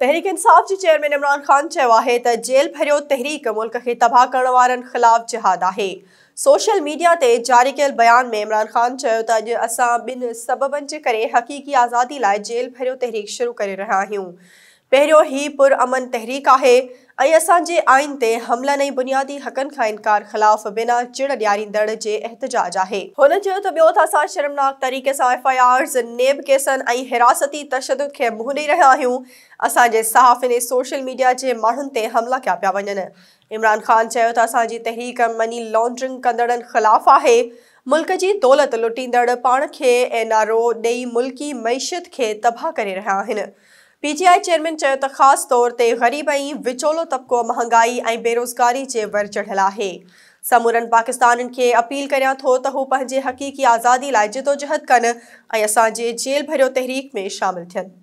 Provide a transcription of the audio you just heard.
तहरीक इंसाफ के चेयरमैन इमरान खान है त जेल भरियो तहरीक मुल्क के तबाह करण वारन खिलाफ जिहाद है। सोशल मीडिया ते जारी कयल बयान में इमरान खान चयो त अॼु असां ॿिनि सबबनि जे करे हक़ीक़ी आज़ादी लाइ जेल भरियो तहरीक शुरू करे रहिया आहियूं। पहिरियों ही पुरअमन तहरीक है ऐं असांजे आइन ते हमलन ऐं बुनियादी हक़नि खां इनकार खिलाफ बिना चिड़ ॾियारींदड़ जे एहतजाज आहे। हुन चयो त ॿियो त असां शर्मनाक तरीक़े सां FIRs, नेब केसनि ऐं हिरासती तशदुद खे मुंहुं ॾेई रहिया आहियूं। असांजे सहाफ़िन सोशल मीडिया जे माण्हुनि ते हमला कया पिया वञनि। इमरान खान चयो त असांजी तहरीक मनी लॉन्ड्रिंग कंदड़नि खिलाफ आहे। मुल्क जी दौलत लुटींदड़ पाण खे NRO ॾेई मुल्की मईशत खे तबाह करे रहिया आहिनि। PTI चेयरमैन चयो त ख़ासि तौर ते ग़रीब ऐं विचोलो तबिको महांगाई ऐं बेरोज़गारी जे वर चढ़ियल आहे। समूरनि पाकिस्तानियुनि खे अपील करियां थो त हू पंहिंजे हक़ीक़ी आज़ादी लाइ जिदोजहद कनि ऐं असांजे जेल भरियो तहरीक में शामिल थियनि।